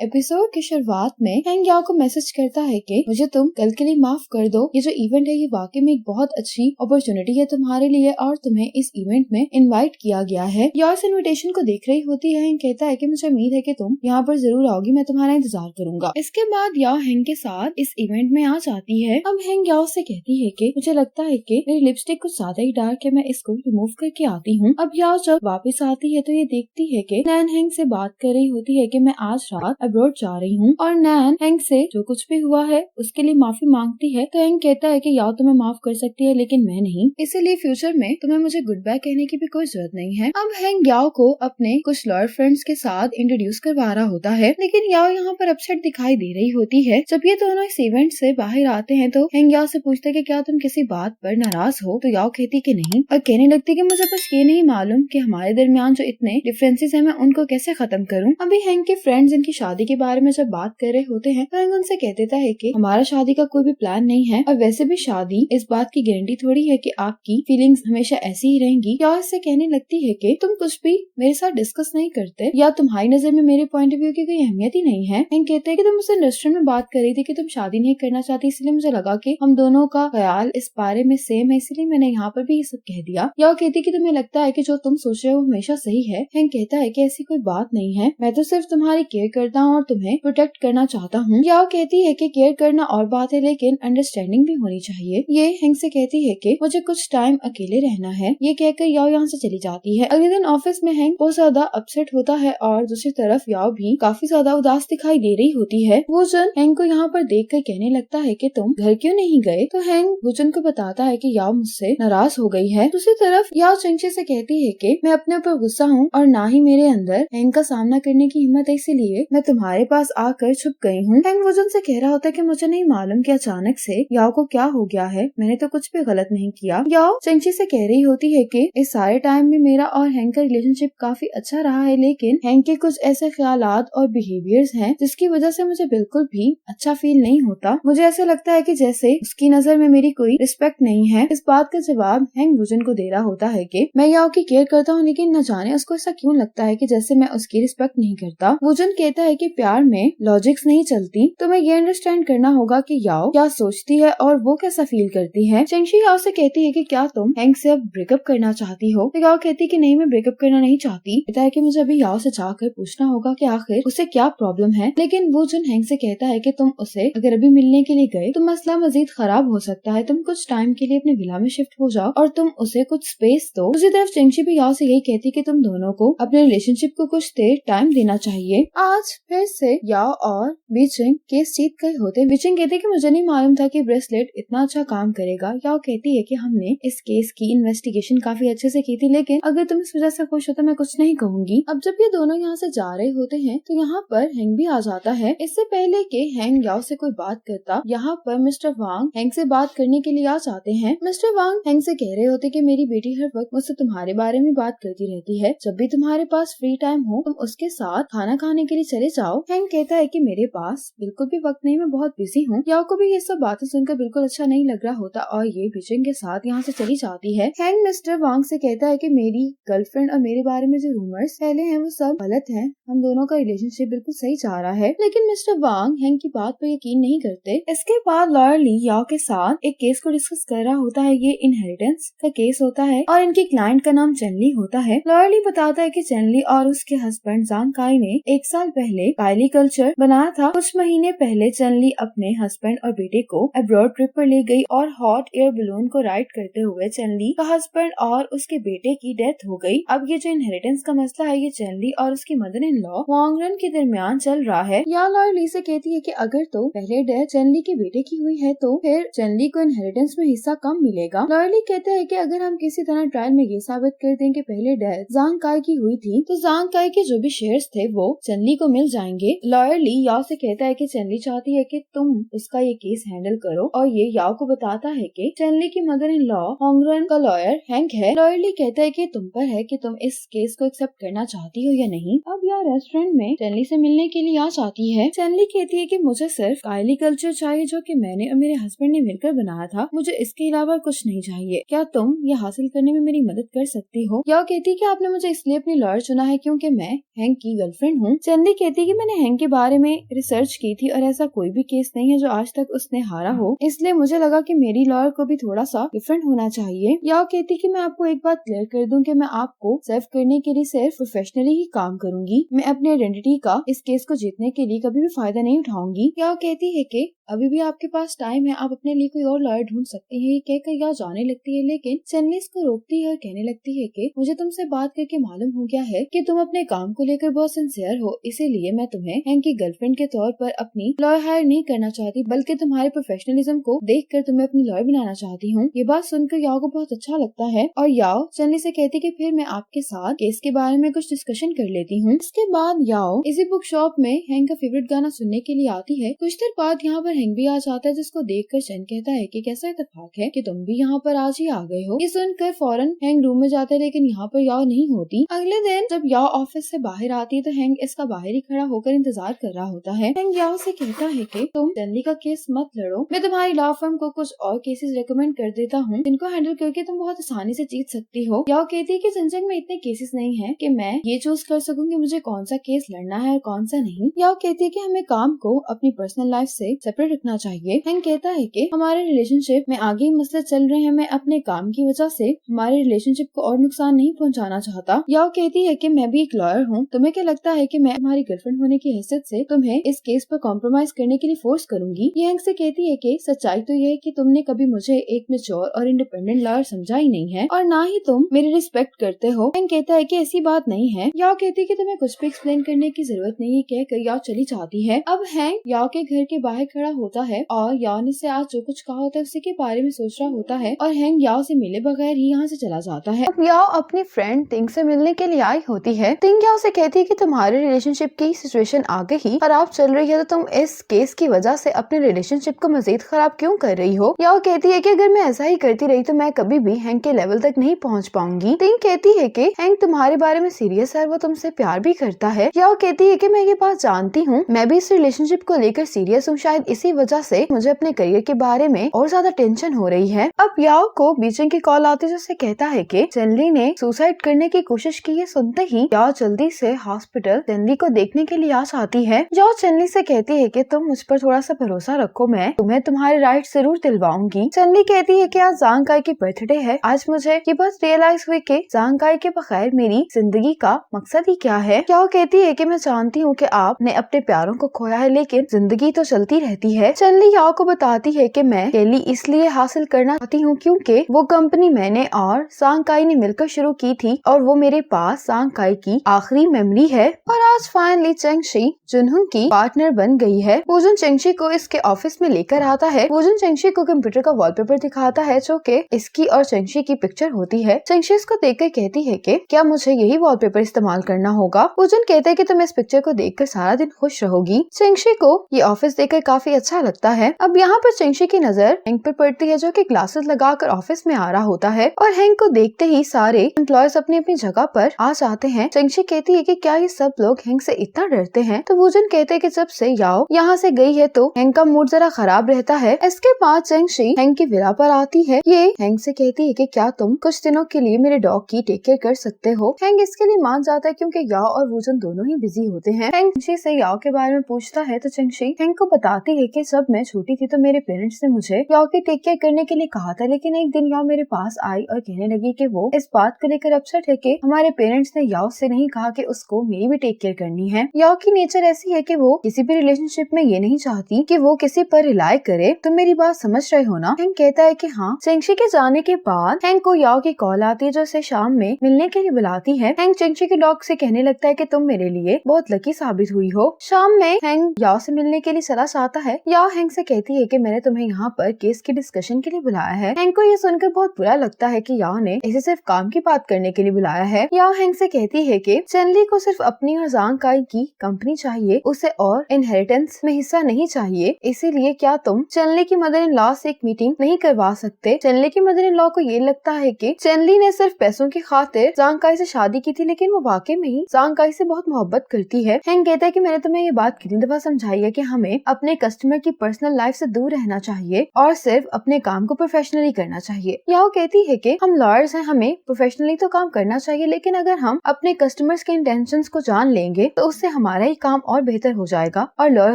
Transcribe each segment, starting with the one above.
Episode की शुरुआत में हैंग याओ को मैसेज करता है कि मुझे तुम कल के लिए माफ कर दो। ये जो इवेंट है ये वाकई में एक बहुत अच्छी अपॉर्चुनिटी है तुम्हारे लिए और तुम्हें इस इवेंट में इनवाइट किया गया है। याओ इस इनविटेशन को देख रही होती है। हैंग कहता है कि मुझे उम्मीद है कि तुम यहाँ पर जरूर आओगी, मैं तुम्हारा इंतजार करूंगा। इसके बाद याओ हैंग के साथ इस इवेंट में आ जाती है। अब हैंग याओ से कहती है कि मुझे लगता है कि मेरी लिपस्टिक कुछ ज्यादा ही डार्क है, मैं इसको रिमूव करके आती हूँ। अब याओ जब वापस आती है तो ये देखती है कि नैन हैंग से बात कर रही होती है कि मैं आज रात अब्रॉड जा रही हूँ और नैन हैंग से जो कुछ भी हुआ है उसके लिए माफी मांगती है। तो हैंग कहता है कि याओ तुम्हें माफ कर सकती है लेकिन मैं नहीं, इसीलिए फ्यूचर में तुम्हें मुझे गुड बाय कहने की भी कोई जरूरत नहीं है। अब हैंग याओ को अपने कुछ लॉयर फ्रेंड्स के साथ इंट्रोड्यूस करवा रहा होता है लेकिन याओ यहाँ पर अपसेट दिखाई दे रही होती है। जब ये दोनों इस इवेंट से बाहर आते हैं तो हैंग याओ से पूछता है कि क्या तुम किसी बात पर नाराज हो, तो याओ कहती कि नहीं और कहने लगती कि मुझे बस ये नहीं मालूम कि हमारे दरमियान जो इतने डिफरेंसेस हैं मैं उनको कैसे खत्म करूं। अभी हैंग के फ्रेंड्स इनकी शादी के बारे में जब बात कर रहे होते हैं तो हैंग उनसे कह देता है कि हमारा शादी का कोई भी प्लान नहीं है और वैसे भी शादी इस बात की गारंटी थोड़ी है कि आपकी फीलिंग्स हमेशा ऐसी ही रहेंगी। या इससे कहने लगती है कि तुम कुछ भी मेरे साथ डिस्कस नहीं करते या तुम्हारी नजर में मेरे पॉइंट ऑफ व्यू की कोई अहमियत ही नहीं है। हैंग कहते हैं कि तुम मुझसे रेस्टोरेंट में बात कर रही थी कि तुम शादी नहीं करना चाहती, इसलिए मुझे लगा कि हम दोनों का ख्याल इस बारे में सेम है, इसलिए मैंने यहाँ पर भी ये सब कह दिया। या कहती कि तुम्हें लगता है कि जो तुम सोच रहे हो हमेशा सही है। हैंग कहता है कि ऐसी कोई बात नहीं है, मैं तो सिर्फ तुम्हारी केयर करता हूँ और तुम्हें प्रोटेक्ट करना चाहता हूँ। या कहती है कि केयर करना और बात है लेकिन अंडरस्टैंडिंग भी होनी चाहिए। ये हैंग से कहती है कि मुझे कुछ टाइम अकेले रहना है। ये कहकर याओ यहाँ से चली जाती है। अगले दिन ऑफिस में हैंग बहुत ज्यादा अपसेट होता है और दूसरी तरफ याओ भी काफी ज्यादा उदास दिखाई दे रही होती है। वुजन हैंग को यहाँ पर देख कर कहने लगता है कि तुम घर क्यों नहीं गए, तो हैंग वुजन को बताता है कि याओ मुझसे नाराज हो गई है। दूसरी तरफ याओ चेंगशी से कहती है कि मैं अपने ऊपर गुस्सा हूँ और ना ही मेरे अंदर हैंग का सामना करने की हिम्मत है, इसीलिए मैं तुम्हारे पास आकर छुप गई हूँ। हैंग वुजन से कह रहा होता है कि मुझे नहीं मालूम कि अचानक से याओ को क्या हो गया है, मैंने तो कुछ भी गलत नहीं किया। याओ चेंगशी से कह रही होती है कि इस सारे टाइम में मेरा और हैंग का रिलेशनशिप काफी अच्छा रहा है लेकिन हैंग के कुछ ऐसे ख्यालात और बिहेवियर्स हैं जिसकी वजह से मुझे बिल्कुल भी अच्छा फील नहीं होता। मुझे ऐसा लगता है कि जैसे उसकी नजर में मेरी कोई रिस्पेक्ट नहीं है। इस बात का जवाब हैंग वुजन को दे रहा होता है कि मैं याओ की केयर करता हूँ लेकिन न जाने उसको ऐसा क्यों लगता है कि जैसे मैं उसकी रिस्पेक्ट नहीं करता। वुजन कहता है कि प्यार में लॉजिक्स नहीं चलती, तो मैं ये अंडरस्टैंड करना होगा कि याओ क्या सोचती है और वो कैसा फील करती है। चेंगशी याओ से कहती है कि क्या तुम हैंग से अब ब्रेकअप करना चाहती हो, तो याओ कहती है कि नहीं मैं ब्रेकअप करना नहीं चाहती। कहता है कि मुझे अभी याओ से जाकर पूछना होगा कि आखिर उसे क्या प्रॉब्लम है। लेकिन वुजन हैंग से कहता है कि तुम उसे अगर अभी मिलने के लिए गए तो मसला मजीद खराब हो सकता है, तुम कुछ टाइम के लिए अपने विला में शिफ्ट हो जाओ और तुम उसे कुछ स्पेस दो। दूसरी तरफ चेंगशी भी याओ से यही कहती कि तुम दोनों को अपने रिलेशनशिप को कुछ देर टाइम देना चाहिए। आज फिर से याओ और बीचिंग केस जीत गए होते। बीचिंग कहती कि मुझे नहीं मालूम था कि ब्रेसलेट इतना अच्छा काम करेगा। याओ कहती है कि हमने इस केस की इन्वेस्टिगेशन काफी अच्छे से की थी लेकिन अगर तुम इस वजह से खुश हो तो मैं कुछ नहीं कहूंगी। अब जब ये दोनों यहाँ से जा रहे होते हैं तो यहाँ पर हैंग भी आ जाता है। इससे पहले कि हैंग याओ से कोई बात करता, यहाँ पर मिस्टर वांग हैंग से बात करने के लिए आ जाते हैं। मिस्टर वांग हैंग से कह रहे होते कि मेरी बेटी हर वक्त मुझसे तुम्हारे बारे में बात करती रहती है, जब भी तुम्हारे पास फ्री टाइम हो तुम उसके साथ खाना खाने के लिए चले जाओ। हैंग कहता है कि मेरे पास बिल्कुल भी वक्त नहीं, मैं बहुत बिजी हूँ। याओ को भी ये सब बातें सुनकर बिल्कुल अच्छा नहीं लग रहा होता और ये बीचिंग के साथ यहाँ से चली जाती है। हैंग मिस्टर वांग से कहता है कि मेरी गर्लफ्रेंड और मेरे बारे में जो रूमर्स फैले हैं वो सब गलत हैं, हम दोनों का रिलेशनशिप बिल्कुल सही जा रहा है। लेकिन मिस्टर वांग हैंग की बात पर यकीन नहीं करते। इसके बाद लॉयर ली याओ के साथ एक केस को डिस्कस कर रहा होता है। ये इनहेरिटेंस का केस होता है और इनकी क्लाइंट का नाम चेनली होता है। लॉयर ली बताता है कि चेनली और उसके हस्बैंड जांग काई ने 1 साल पहले काइली कल्चर बनाया था। कुछ महीने पहले चेनली अपने हस्बैंड और बेटे को अब्रॉड ट्रिप पर ले गई और हॉट एयर बलून को राइड करते हुए चेनली का हस्बैंड और उसके बेटे की डेथ हो गई। अब ये जो इनहेरिटेंस का मसला है ये चेनली और उसकी मदर इन लॉ वांगरन के दरमियान चल रहा है। या लॉयर ली से कहती है कि अगर तो पहले डेथ चेनली के बेटे की हुई है तो फिर चेनली को इनहेरिटेंस में हिस्सा कम मिलेगा। लॉयर ली कहते हैं कि अगर हम किसी तरह ट्रायल में ये साबित कर दें कि पहले डेथ जांग काई की हुई थी तो जांग काई के जो भी शेयर्स थे वो चेनली को मिल जाएंगे। लॉयर ली याओ से कहता है कि चेनली चाहती है कि तुम उसका ये केस हैंडल करो और ये याओ को बताता है कि चेनली की मदर इन लॉ होंगरन का लॉयर हैंग है। लॉयर ली कहता है कि तुम पर है कि तुम इस केस को एक्सेप्ट करना चाहती हो या नहीं। अब यार रेस्टोरेंट में चेनली से मिलने के लिए आ जाती है। चेनली कहती है कि मुझे सिर्फ काइली कल्चर चाहिए जो कि मैंने और मेरे हस्बैंड ने मिलकर बनाया था, मुझे इसके अलावा कुछ नहीं चाहिए, क्या तुम ये हासिल करने में मेरी मदद कर सकती हो। याओ कहती है कि आपने मुझे इसलिए अपनी लॉयर चुना है क्योंकि मैं हैंग की गर्लफ्रेंड हूँ। चेनली कहती है कि मैंने हैंक के बारे में रिसर्च की थी और ऐसा कोई भी केस नहीं है जो आज तक उसने हारा हो, इसलिए मुझे लगा कि मेरी लॉयर को भी थोड़ा सा डिफरेंट होना चाहिए। याओ कहती कि मैं आपको एक बात क्लियर कर दूं कि मैं आपको सर्व करने के लिए सिर्फ प्रोफेशनली ही काम करूंगी। मैं अपनी आइडेंटिटी का इस केस को जीतने के लिए कभी भी फायदा नहीं उठाऊंगी। याओ कहती है कि अभी भी आपके पास टाइम है, आप अपने लिए कोई और लॉयर ढूंढ सकती हैं। ये कहकर याओ जाने लगती है, लेकिन चेनली इसको रोकती है और कहने लगती है कि मुझे तुमसे बात करके मालूम हो गया है कि तुम अपने काम को लेकर बहुत सिंसियर हो, इसीलिए मैं तुम्हें हैंक की गर्लफ्रेंड के तौर पर अपनी लॉयर हायर नहीं करना चाहती, बल्कि तुम्हारे प्रोफेशनलिज्म को देखकर तुम्हें अपनी लॉयर बनाना चाहती हूँ। ये बात सुनकर याओ को बहुत अच्छा लगता है और याओ चेनली से कहती कि फिर मैं आपके साथ केस के बारे में कुछ डिस्कशन कर लेती हूँ। इसके बाद याओ इसी बुक शॉप में हैंक का फेवरेट गाना सुनने के लिए आती है। कुछ देर बाद यहाँ पर हैंक भी आ जाता है, जिसको देखकर चेन कहता है कि कैसा इत्तेफाक है कि तुम भी यहाँ पर आज ही आ गए हो। ये सुनकर फौरन हैंक रूम में जाता है, लेकिन यहाँ पर याओ नहीं होती। अगले दिन जब याओ ऑफिस से बाहर आती है तो हैंक इसका बाहर ही खड़ा होकर इंतजार कर रहा होता है। हैंक याओ से कहता है कि तुम चेनली का केस मत लड़ो, मैं तुम्हारी लॉ फर्म को कुछ और केसेस रिकमेंड कर देता हूँ जिनको हैंडल करके तुम बहुत आसानी से जीत सकती हो। याओ कहती है कि जनजंग में इतने केसेस नहीं है कि मैं ये चूज कर सकूँ कि मुझे कौन सा केस लड़ना है और कौन सा नहीं। याओ कहती है कि हमें काम को अपनी पर्सनल लाइफ से सेपरेट रखना चाहिए। हैंक कहता है कि हमारे रिलेशनशिप में आगे ही मसले चल रहे हैं, मैं अपने काम की वजह से हमारे रिलेशनशिप को और नुकसान नहीं पहुंचाना चाहता। याओ कहती है कि मैं भी एक लॉयर हूँ, तुम्हें क्या लगता है कि मैं तुम्हारी गर्लफ्रेंड होने की हैसियत से तुम्हें इस केस पर कॉम्प्रोमाइज करने के लिए फोर्स करूंगी। ये हैंक से कहती है कि सच्चाई तो यह है कि तुमने कभी मुझे एक मैच्योर और इंडिपेंडेंट लॉयर समझा ही नहीं है और ना ही तुम मेरी रिस्पेक्ट करते हो। हैंक कहता है कि ऐसी बात नहीं है। याओ कहती है कि तुम्हें कुछ भी एक्सप्लेन करने की जरूरत नहीं है, कहकर याओ चली जाती है। अब हैंक याओ के घर के बाहर खड़ा होता है और याओ ने से आज जो कुछ कहा होता है उसी के बारे में सोच रहा होता है और हैंक याओ से मिले बगैर ही यहाँ से चला जाता है। अब याओ अपनी फ्रेंड तिंग से मिलने के लिए आई होती है। तिंग याओ से कहती है कि तुम्हारे रिलेशनशिप की सिचुएशन आगे ही खराब चल रही है, तो तुम इस केस की वजह से अपने रिलेशनशिप को मजीद खराब क्यों कर रही हो। याओ कहती है कि अगर मैं ऐसा ही करती रही तो मैं कभी भी हैंक के लेवल तक नहीं पहुँच पाऊंगी। तिंग कहती है कि हैंक तुम्हारे बारे में सीरियस है, वो तुमसे प्यार भी करता है। याओ कहती है कि मैं ये बात जानती हूँ, मैं भी इस रिलेशनशिप को लेकर सीरियस हूँ, शायद इसी वजह से मुझे अपने करियर के बारे में और ज्यादा टेंशन हो रही है। अब याओ को बीचिंग की कॉल आती है, जिससे कहता है कि चेनली ने सुसाइड करने की कोशिश की है। सुनते ही याओ जल्दी से हॉस्पिटल चेनली को देखने के लिए आ जाती है। याओ चेनली से कहती है कि तुम मुझ पर थोड़ा सा भरोसा रखो, मैं तुम्हें तुम्हारे राइट जरूर दिलवाऊंगी। चेनली कहती है कि आज जांग काई की बर्थडे है। आज मुझे ये बात रियलाइज हुई कि जांग काई के बगैर मेरी जिंदगी का मकसद ही क्या है। याओ कहती है कि मैं जानती हूँ कि आपने अपने प्यारों को खोया है, लेकिन जिंदगी तो चलती रहती है। चेनली याओ को बताती है कि मैं केली इसलिए हासिल करना चाहती हूँ क्योंकि वो कंपनी मैंने और जांग काई ने मिलकर शुरू की थी और वो मेरे पास जांग काई की आखिरी मेमोरी है। और आज फाइनली चेंगशी जुनहुन की पार्टनर बन गई है। वुजुन चेंगशी को इसके ऑफिस में लेकर आता है। वुजुन चेंगशी को कंप्यूटर का वॉलपेपर दिखाता है जो कि इसकी और चेंगशी की पिक्चर होती है। चेंगशी इसको देखकर कहती है कि क्या मुझे यही वॉलपेपर इस्तेमाल करना होगा। वुजुन कहते हैं कि तुम इस पिक्चर को देखकर सारा दिन खुश रहोगी। चेंगशी को ये ऑफिस देखकर काफी अच्छा लगता है। अब यहाँ पर चेंगशी की नजर हैंक पर पड़ती है, जो कि ग्लासेस लगाकर ऑफिस में आ रहा होता है और हैंक को देखते ही सारे एम्प्लॉयज अपनी अपनी जगह पर आ जाते हैं। चेंगशी कहती है कि क्या ये सब लोग हैंक से इतना डरते हैं। तो वुजुन कहते हैं कि जब से याओ यहाँ से गई है तो हैंक का मूड जरा खराब रहता है। इसके बाद चेंगशी हैंक की विला पर आती है। ये हैंक से कहती है कि क्या तुम कुछ दिनों के लिए मेरे डॉग की टेक केयर कर सकते हो। हैंक इसके लिए मान जाता है क्योंकि याओ और वुजुन दोनों ही बिजी होते हैं। हैंक चेंगशी से याओ के बारे में पूछता है तो चेंगशी हैंक को बताती है कि जब मैं छोटी थी तो मेरे पेरेंट्स ने मुझे याओ की टेक केयर करने के लिए कहा था, लेकिन एक दिन याओ मेरे पास आई और कहने लगी कि वो इस बात को लेकर अपसेट है कि हमारे पेरेंट्स ने याओ से नहीं कहा कि उसको मेरी भी टेक केयर करनी है। याओ की नेचर ऐसी है कि वो किसी भी रिलेशनशिप में ये नहीं चाहती कि वो किसी पर रिलाई करे। तुम मेरी बात समझ रहे हो ना। हैंक कहता है कि हाँ। चेंगशी के जाने के बाद हैंक को याओ की कॉल आती है, जो उसे शाम में मिलने के लिए बुलाती है। हैंक चेंगशी के डॉग से कहने लगता है कि तुम मेरे लिए बहुत लकी साबित हुई हो। शाम में हैंक याओ से मिलने के लिए चला जाता है। याओ हैंक से कहती है कि मैंने तुम्हें यहाँ पर केस की डिस्कशन के लिए बुलाया है। हैंक को ये सुनकर बहुत बुरा लगता है कि याओ ने इसे सिर्फ काम की बात करने के लिए बुलाया है। याओ हैंक से कहती है कि चेनली को सिर्फ अपनी और जांग काई की कंपनी चाहिए, उसे और इनहेरिटेंस में हिस्सा नहीं चाहिए। इसीलिए क्या तुम चेनली की मदर इन लॉ से एक मीटिंग नहीं करवा सकते। चेनली की मदर इन लॉ को ये लगता है कि चेनली ने सिर्फ पैसों की खातिर जांग काई से शादी की थी, लेकिन वो वाकई में ही जांग काई से बहुत मोहब्बत करती है। हैंक कहता है कि मैंने तुम्हें ये बात कितनी दफा समझाई है कि हमें अपने कस्टमर की पर्सनल लाइफ से दूर रहना चाहिए और सिर्फ अपने काम को प्रोफेशनली करना चाहिए। याओ कहती है कि हम लॉयर्स हैं, हमें प्रोफेशनली तो काम करना चाहिए, लेकिन अगर हम अपने कस्टमर्स के इंटेंशंस को जान लेंगे तो उससे हमारा ही काम और बेहतर हो जाएगा। और लॉयर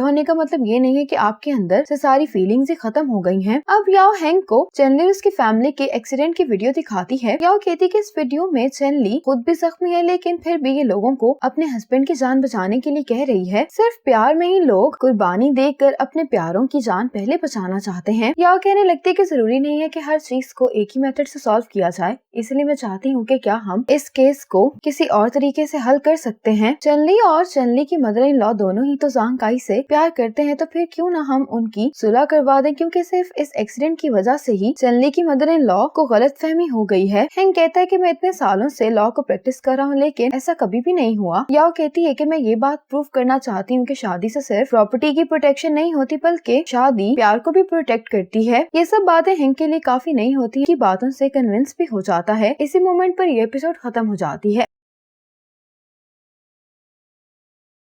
होने का मतलब ये नहीं है कि आपके अंदर से सारी फीलिंग्स ही खत्म हो गई हैं। अब याओ हैंक को चेनली और उसकी फैमिली के एक्सीडेंट की वीडियो दिखाती है। याओ कहती कि इस वीडियो में चेनली खुद भी जख्मी है, लेकिन फिर भी ये लोगों को अपने हस्बैंड की जान बचाने के लिए कह रही है। सिर्फ प्यार में ही लोग कुर्बानी देकर अपने प्यारों की जान पहले बचाना चाहते हैं। याओ कहने लगती है कि जरूरी नहीं है कि हर चीज को एक ही मेथड से सॉल्व किया जाए, इसलिए मैं चाहती हूँ कि क्या हम इस केस को किसी और तरीके से हल कर सकते हैं। चेनली और चेनली की मदर इन लॉ दोनों ही तो ज़ांग काई से प्यार करते हैं, तो फिर क्यों ना हम उनकी सुलह करवा दें, क्योंकि सिर्फ इस एक्सीडेंट की वजह से ही चेनली की मदर इन लॉ को गलतफहमी हो गई है। हैंक कहता है कि मैं इतने सालों से लॉ को प्रैक्टिस कर रहा हूँ, लेकिन ऐसा कभी भी नहीं हुआ। याओ कहती है कि मैं ये बात प्रूव करना चाहती हूँ कि शादी से सिर्फ प्रॉपर्टी की प्रोटेक्शन नहीं होती, बल्कि शादी प्यार को भी प्रोटेक्ट करती है। ये सब बातें हैंक के लिए काफी नहीं होती, की बातों से कन्विंस भी हो जाता है। इसी मोमेंट पर ये एपिसोड खत्म हो जाती है।